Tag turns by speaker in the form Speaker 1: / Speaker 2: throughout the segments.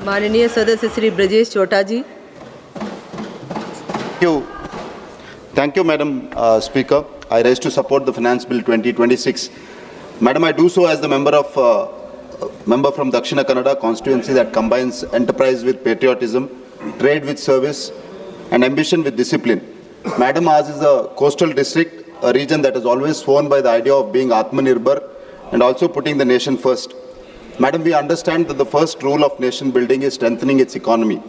Speaker 1: माननीय सदस्य श्री ब्रजेश चौटा जी।
Speaker 2: Thank you, Madam Speaker. I rise to support the Finance Bill 2026. Madam, I do so as the member from Dakshina Kannada constituency that combines enterprise with patriotism, trade with service, and ambition with discipline. Madam, ours is a coastal district, a region that is always sworn by the idea of being Atmanirbhar and also putting the nation first. Madam, we understand that the first rule of nation building is strengthening its economy.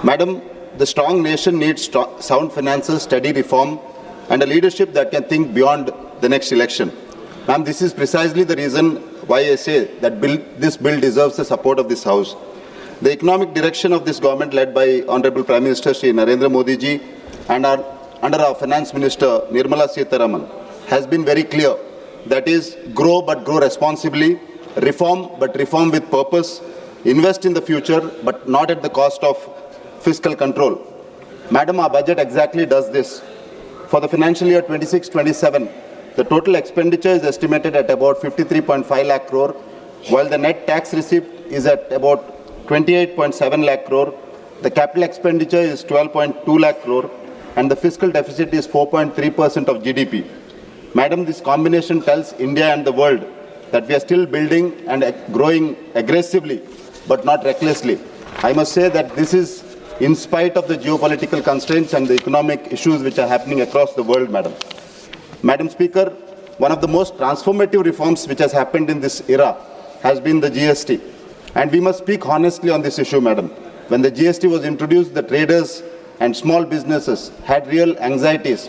Speaker 2: Madam, the strong nation needs sound finances, steady reform, and a leadership that can think beyond the next election. Ma'am, this is precisely the reason why I say that this bill deserves the support of this House. The economic direction of this government, led by Honorable Prime Minister Shri Narendra Modi ji and under our Finance Minister Nirmala Sitharaman, has been very clear. That is, grow but grow responsibly, reform but reform with purpose, invest in the future but not at the cost of fiscal control. Madam, our budget exactly does this. For the financial year 26-27, the total expenditure is estimated at about 53.5 lakh crore, while the net tax receipt is at about 28.7 lakh crore, the capital expenditure is 12.2 lakh crore, and the fiscal deficit is 4.3% of GDP. Madam, this combination tells India and the world that we are still building and growing aggressively, but not recklessly. I must say that this is in spite of the geopolitical constraints and the economic issues which are happening across the world, Madam. Madam Speaker, one of the most transformative reforms which has happened in this era has been the GST. And we must speak honestly on this issue, Madam. When the GST was introduced, the traders and small businesses had real anxieties.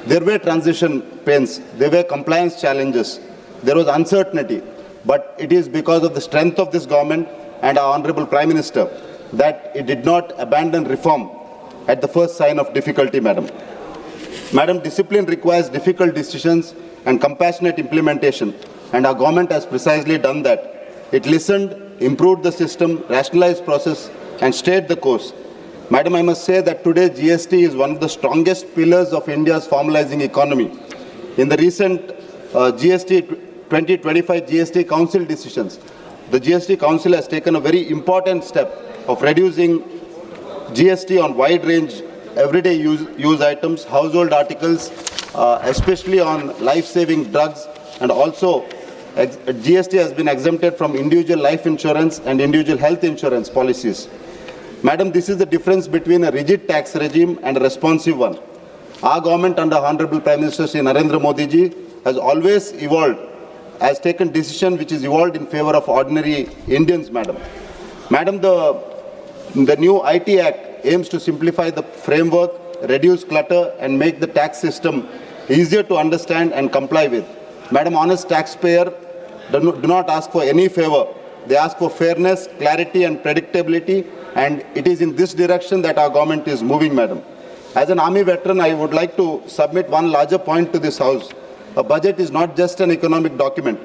Speaker 2: There were transition pains, there were compliance challenges, there was uncertainty. But it is because of the strength of this government and our Honorable Prime Minister that it did not abandon reform at the first sign of difficulty, Madam. Madam, discipline requires difficult decisions and compassionate implementation, and our government has precisely done that. It listened, improved the system, rationalized process, and stayed the course. Madam, I must say that today GST is one of the strongest pillars of India's formalizing economy. In the recent GST 2025 GST Council decisions, the GST Council has taken a very important step of reducing GST on wide range everyday use items, household articles, especially on life-saving drugs, and also GST has been exempted from individual life insurance and individual health insurance policies. Madam, this is the difference between a rigid tax regime and a responsive one. Our government under Honorable Prime Minister Shri Narendra Modi ji has always evolved, has taken decision which is evolved in favor of ordinary Indians, Madam. Madam, the new IT Act aims to simplify the framework, reduce clutter, and make the tax system easier to understand and comply with. Madam, honest taxpayer do not ask for any favor. They ask for fairness, clarity, and predictability, and it is in this direction that our government is moving, Madam. As an army veteran, I would like to submit one larger point to this House. A budget is not just an economic document.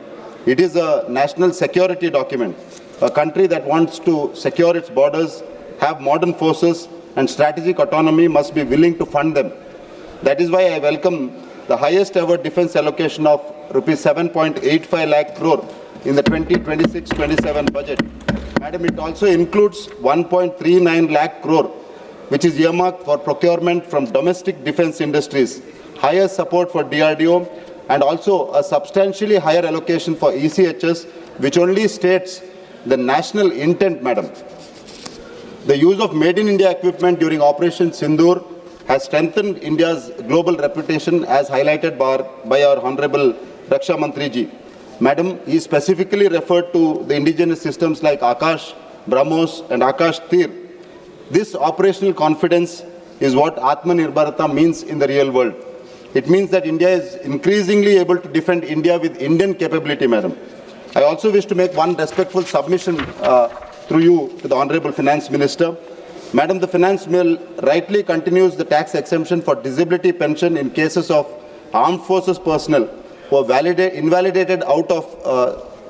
Speaker 2: It is a national security document. A country that wants to secure its borders, have modern forces, and strategic autonomy must be willing to fund them. That is why I welcome the highest ever defense allocation of rupees 7.85 lakh crore in the 2026-27 budget. Madam, it also includes 1.39 lakh crore, which is earmarked for procurement from domestic defense industries, higher support for DRDO, and also a substantially higher allocation for ECHS, which only states the national intent, Madam. The use of Made in India equipment during Operation Sindoor has strengthened India's global reputation, as highlighted by our Honorable Raksha Mantri ji. Madam, he specifically referred to the indigenous systems like Akash, BrahMos, and Akash Tir. This operational confidence is what Atmanirbharata means in the real world. It means that India is increasingly able to defend India with Indian capability, Madam. I also wish to make one respectful submission through you to the Honorable Finance Minister. Madam, the Finance Bill rightly continues the tax exemption for disability pension in cases of armed forces personnel who are invalidated out of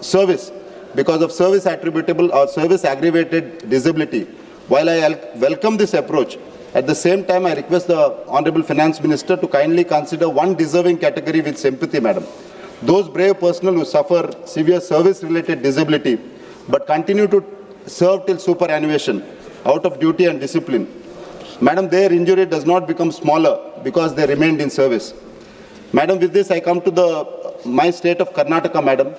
Speaker 2: service because of service attributable or service aggravated disability. While I welcome this approach, at the same time I request the Honorable Finance Minister to kindly consider one deserving category with sympathy, Madam. Those brave personnel who suffer severe service-related disability but continue to serve till superannuation, out of duty and discipline. Madam, their injury does not become smaller because they remained in service. Madam, with this I come to my state of Karnataka, madam.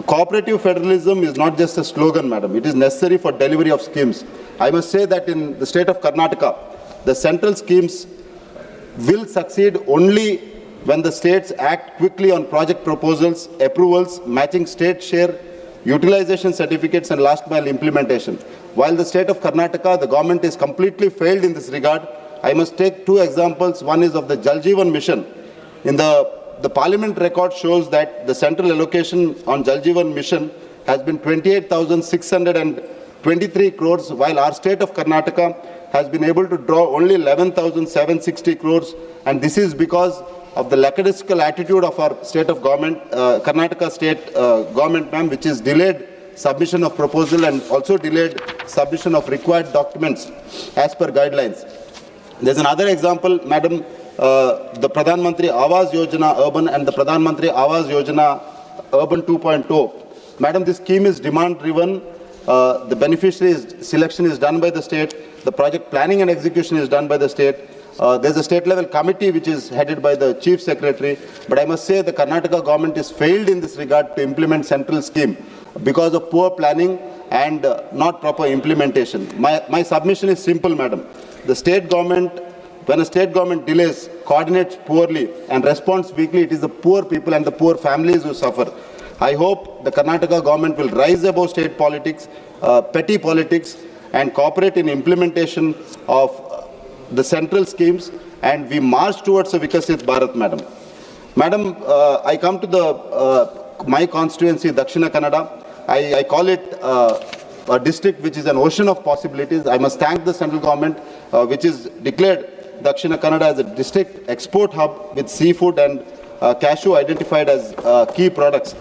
Speaker 2: Cooperative federalism is not just a slogan, madam. It is necessary for delivery of schemes. I must say that in the state of Karnataka, the central schemes will succeed only when the states act quickly on project proposals, approvals, matching state share, utilization certificates and last mile implementation. While the state of Karnataka, the government is completely failed in this regard. I must take two examples. One is of the Jal Jeevan mission. In the parliament record shows that the central allocation on Jal Jeevan mission has been 28,623 crores, while our state of Karnataka has been able to draw only 11,760 crores, and this is because of the lackadaisical attitude of our state of government, Karnataka state government, ma'am, which is delayed submission of proposal and also delayed submission of required documents as per guidelines. There's another example, madam, the Pradhan Mantri Awas Yojana Urban and the Pradhan Mantri Awas Yojana Urban 2.0. Madam, this scheme is demand driven. The beneficiaries selection is done by the state. The project planning and execution is done by the state. There's a state level committee which is headed by the chief secretary. But I must say the Karnataka government is failed in this regard to implement central scheme because of poor planning and not proper implementation. My submission is simple, madam. The state government, when a state government delays, coordinates poorly and responds weakly, it is the poor people and the poor families who suffer. I hope the Karnataka government will rise above state politics, petty politics, and cooperate in implementation of the central schemes, and we march towards a Vikasit Bharat, madam. Madam, I come to my constituency, Dakshina Kannada. I call it a district which is an ocean of possibilities. I must thank the central government, which is declared Dakshina Kannada as a district export hub with seafood and cashew identified as key products.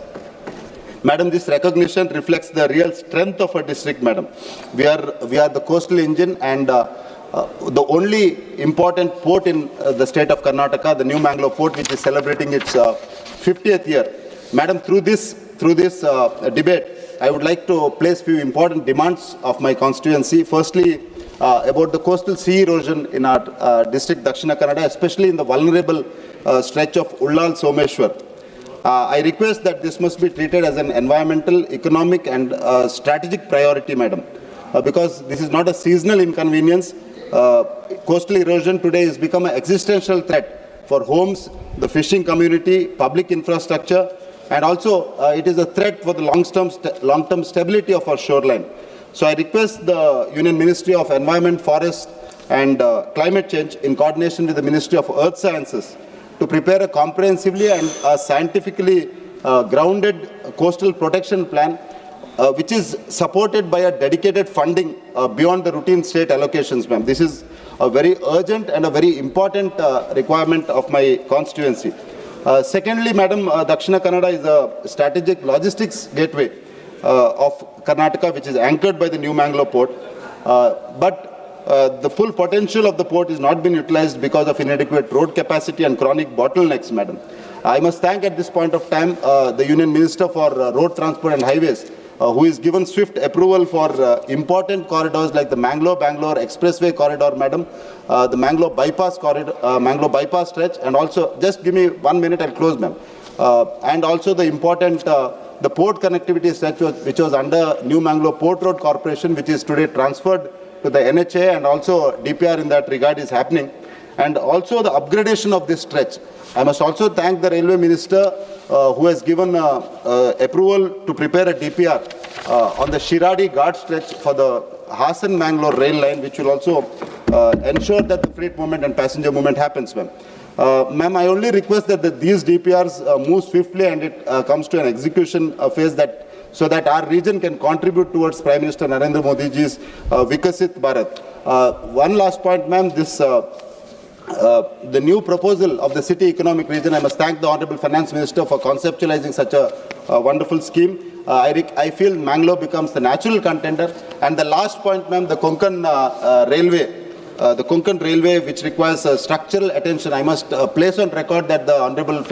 Speaker 2: Madam, this recognition reflects the real strength of a district, madam. We are the coastal engine and the only important port in the state of Karnataka, the New Mangalore port, which is celebrating its 50th year. Madam, through this debate, I would like to place few important demands of my constituency. Firstly, about the coastal sea erosion in our district, Dakshina Kannada, especially in the vulnerable stretch of Ullal Someshwar. I request that this must be treated as an environmental, economic and strategic priority, madam, because this is not a seasonal inconvenience. Coastal erosion today has become an existential threat for homes, the fishing community, public infrastructure, and also it is a threat for the long-term stability of our shoreline. So I request the Union Ministry of Environment, Forest and Climate Change in coordination with the Ministry of Earth Sciences to prepare a comprehensively and scientifically grounded coastal protection plan which is supported by a dedicated funding beyond the routine state allocations, ma'am. This is a very urgent and a very important requirement of my constituency. Secondly, madam, Dakshina Kannada is a strategic logistics gateway of Karnataka, which is anchored by the New Mangalore port. But the full potential of the port is not been utilized because of inadequate road capacity and chronic bottlenecks, madam. I must thank at this point of time the Union Minister for Road Transport and Highways, who is given swift approval for important corridors like the Mangalore-Bangalore Expressway corridor, madam, the Mangalore bypass corridor, Mangalore bypass stretch, and also, just give me 1 minute, I'll close, ma'am. And also the important, the port connectivity stretch which was under New Mangalore Port Road Corporation, which is today transferred to the NHA, and also DPR in that regard is happening. And also the upgradation of this stretch. I must also thank the Railway Minister who has given approval to prepare a DPR on the Shiradi Ghat stretch for the Hassan-Mangalore rail line, which will also ensure that the freight movement and passenger movement happens, ma'am. Ma'am, I only request that these DPRs move swiftly and it comes to an execution phase so that our region can contribute towards Prime Minister Narendra Modi ji's Vikasit Bharat. One last point, ma'am, the new proposal of the city economic region, I must thank the Honorable Finance Minister for conceptualizing such a wonderful scheme. I feel Mangalore becomes the natural contender. And the last point, ma'am, the Konkan Railway, which requires structural attention, I must place on record that the Honorable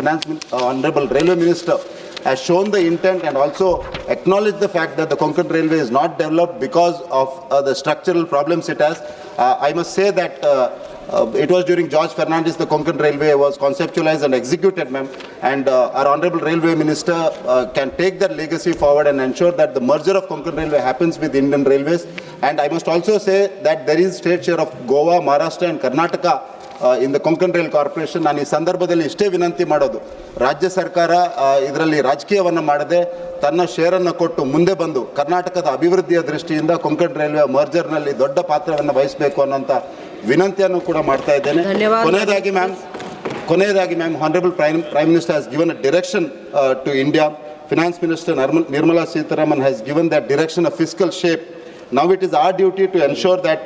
Speaker 2: Railway Minister has shown the intent and also acknowledged the fact that the Konkan Railway is not developed because of the structural problems it has. I must say that it was during George Fernandes the Konkan Railway was conceptualized and executed, ma'am, and our Honorable Railway Minister can take that legacy forward and ensure that the merger of Konkan Railway happens with Indian Railways. And I must also say that there is state share of Goa, Maharashtra and Karnataka in the Konkan Rail Corporation. ನಾನು ಈ ಸಂದರ್ಭದಲ್ಲಿ ಇಷ್ಟೇ ವಿನಂತಿ ಮಾಡೋದು, ರಾಜ್ಯ ಸರ್ಕಾರ ಇದರಲ್ಲಿ ರಾಜಕೀಯವನ್ನು ಮಾಡದೆ ತನ್ನ ಶೇರನ್ನು ಕೊಟ್ಟು ಮುಂದೆ ಬಂದು ಕರ್ನಾಟಕದ ಅಭಿವೃದ್ಧಿಯ ದೃಷ್ಟಿಯಿಂದ ಕೊಂಕಣ್ ರೈಲ್ವೆ ಮರ್ಜರ್ನಲ್ಲಿ ದೊಡ್ಡ ಪಾತ್ರವನ್ನು ವಹಿಸಬೇಕು ಅನ್ನೋಂಥ ವಿನಂತಿಯನ್ನು ಕೂಡ ಮಾಡ್ತಾ ಇದ್ದೇನೆ. ಕೊನೆಯದಾಗಿ ma'am, Honorable Prime Minister has given a direction to India. Finance Minister Nirmala Sitharaman has given that direction a fiscal shape. Now it is our duty to ensure that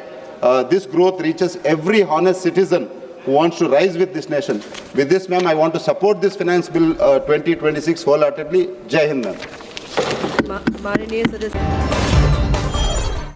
Speaker 2: this growth reaches every honest citizen who wants to rise with this nation. With this, ma'am, I want to support this Finance Bill 2026 wholeheartedly. Jai Hind, ma'am.
Speaker 1: माननीय सदस्य